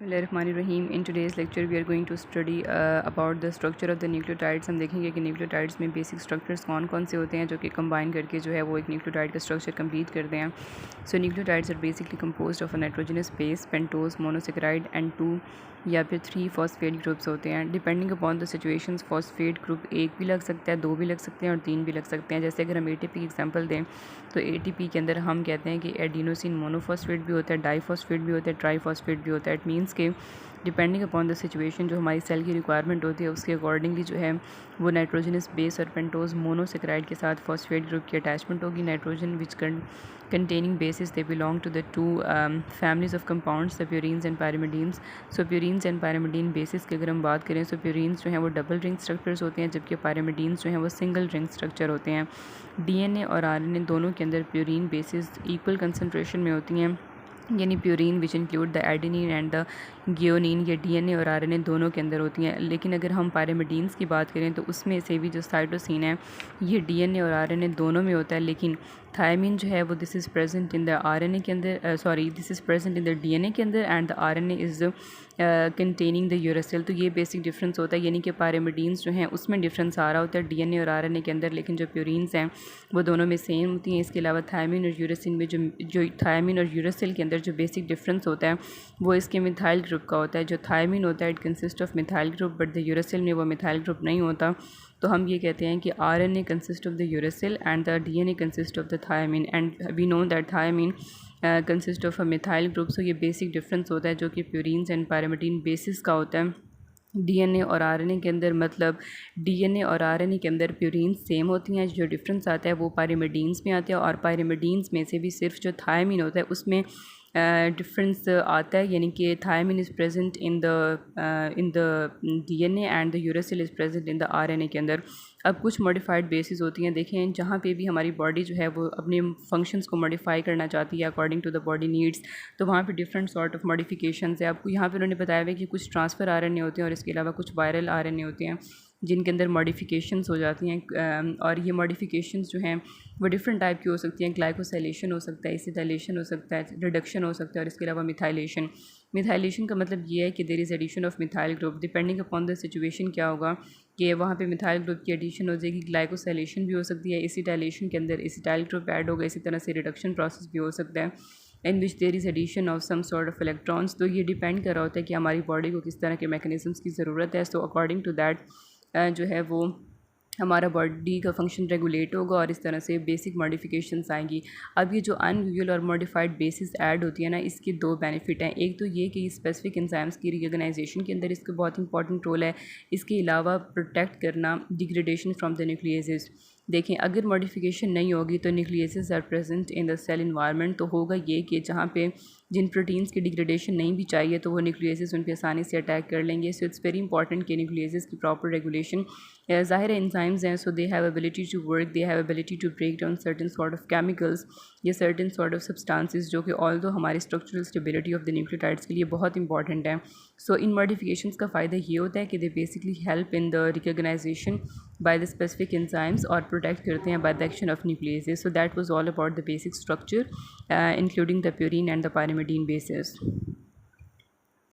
Bismillahirrahmanirrahim. In today's lecture we are going to study about the structure of the nucleotides. हम देखेंगे कि nucleotides में basic structures कौन कौन से होते हैं जो कि कंबाइन करके जो है वो एक न्यूक्लियोटाइड का स्ट्रक्चर कंप्लीट करते हैं. So nucleotides are basically composed of a nitrogenous base, pentose, monosaccharide and 2 या फिर 3 फॉस्फेट ग्रुप्स होते हैं. Depending upon the situations phosphate group 1 भी लग सकता है, 2 भी लग सकते हैं और 3 भी लग सकते हैं. जैसे अगर हम ATP की एग्जांपल दें तो ATP के अंदर हम कहते हैं कि एडिनोसिन मोनोफॉस्फेट भी होता है, डाईफॉस्फेट भी होता है, ट्राईफॉस्फेट भी होता है. इट मीन्स के डिपेंडिंग अपॉन द सिचुएशन जो हमारी सेल की रिक्वायरमेंट होती है उसके अकॉर्डिंगली जो है वो नाइट्रोजनस बेस और पेंटोज मोनोसेकेराइड के साथ फॉस्फेट ग्रुप की अटैचमेंट होगी. Nitrogen which containing bases they belong to the two families of compounds, the purines and pyrimidines. So purines and pyrimidine bases की अगर हम बात करें so purines जो हैं वो डबल रिंग स्ट्रक्चर्स होते हैं जबकि pyrimidines जो हैं वो सिंगल रिंग स्ट्रक्चर होते हैं. DNA और RNA दोनों के अंदर प्यूरीन बेसिस इक्वल कंसनट्रेशन में होती हैं, यानी purine which include the adenine and the guanine ये DNA और RNA दोनों के अंदर होती हैं. लेकिन अगर हम पायरिमिडीन्स की बात करें तो उसमें से भी जो साइटोसिन है ये DNA और RNA दोनों में होता है, लेकिन थायमिन जो है वो this is present in the RNA के अंदर, this is present in the DNA के अंदर and the RNA is containing the uracil. तो ये बेसिक डिफरेंस होता है, यानी कि पायरिमिडीन्स जो हैं उसमें डिफरेंस आ रहा होता है DNA और RNA के अंदर, लेकिन जो प्यूरीन्स हैं वो दोनों में सेम होती हैं. इसके अलावा थायमिन और यूरेसिल में जो थायमिन और यूरेसिल के अंदर जो बेसिक डिफरेंस होता है वो इसके मिथाइल ग्रुप का होता है. जो थायमिन होता है it consist of methyl group, but the uracil में वो मिथाइल ग्रुप नहीं होता. तो हम ये कहते हैं कि RNA consist of the uracil and the DNA consist of the thymine and we know that thymine consist of a methyl group. So ये बेसिक डिफरेंस होता है जो कि प्यूरीन्स एंड पायरिमिडीन बेसिस का होता है. DNA और RNA के अंदर मतलब DNA और RNA के अंदर प्यूरीन्स सेम होती हैं, जो डिफरेंस आता है वो पायरिमिडीन्स में आता है और पायरिमिडीन्स में से भी सिर्फ जो थायमिन होता है उसमें डिफरेंस आता है, यानी कि thymine is present in the DNA and the uracil is present in the RNA के अंदर. अब कुछ मॉडिफाइड बेसिस होती हैं, देखें जहाँ पे भी हमारी बॉडी जो है वो अपने फंक्शंस को मॉडिफाई करना चाहती है according to the body needs, तो वहाँ पे डिफरेंट सॉर्ट ऑफ मॉडिफिकेशंस है. आपको यहाँ पे उन्होंने बताया हुआ कि कुछ ट्रांसफ़र RNA होते हैं और इसके अलावा कुछ वायरल RNA होते हैं जिनके अंदर मॉडिफिकेशंस हो जाती हैं. और ये मॉडिफिकेशंस जो हैं वो डिफरेंट टाइप की हो सकती हैं. ग्लाइकोसाइलेशन हो सकता है, एसिटाइलेशन हो सकता है, रिडक्शन हो सकता है और इसके अलावा मिथाइलेशन. मिथाइलेशन का मतलब ये है कि there is addition of methyl group. Depending upon the situation क्या होगा कि वहाँ पे मिथाइल ग्रुप की एडिशन हो जाएगी. ग्लाइकोसाइलेशन भी हो सकती है, एसिटाइलेशन के अंदर एसिटाइल ग्रुप ऐड होगा. इसी तरह से रिडक्शन प्रोसेस भी हो सकता है in which there is addition of some sort of electrons. तो ये डिपेंड कर रहा होता है कि हमारी बॉडी को किस तरह के मैकेनिज़म्स की ज़रूरत है. सो अकॉर्डिंग टू दैट जो है वो हमारा बॉडी का फंक्शन रेगुलेट होगा और इस तरह से बेसिक मॉडिफिकेशंस आएंगी. अब ये जो अनयूजुअल और मॉडिफाइड बेसिस ऐड होती है ना, इसके दो बेनिफिट हैं. एक तो ये कि स्पेसिफिक एंजाइम्स की रिकॉग्नाइजेशन के अंदर इसका बहुत इंपॉर्टेंट रोल है. इसके अलावा प्रोटेक्ट करना डिग्रेडेशन फ्रॉम द न्यूक्लियसेस. देखें अगर मॉडिफिकेशन नहीं होगी तो nucleases are present in the cell environment. तो होगा ये कि जहाँ पे जिन प्रोटीन्स की डिग्रेडेशन नहीं भी चाहिए तो वो न्यूक्लियसेस उन पर आसानी से अटैक कर लेंगे. सो इट्स वेरी इंपॉर्टेंट कि न्यूक्लियसेस की प्रॉपर रेगुलेशन. ज़ाहिर है एंजाइम्स हैं, so they have ability to work, they have ability to break down certain sort of chemicals या सर्टन सॉर्ट ऑफ सब्सटेंसेस जो कि ऑल्दो हमारी structural stability of the nucleotides के लिए बहुत इंपॉर्टेंट है. सो इन मॉडिफिकेशंस का फ़ायदा ये होता है कि they basically help in the recognization by the specific enzymes और प्रोटेक्ट करते हैं by the action of nucleases. So that was all about the basic structure including the purine and the pyrimidine basis.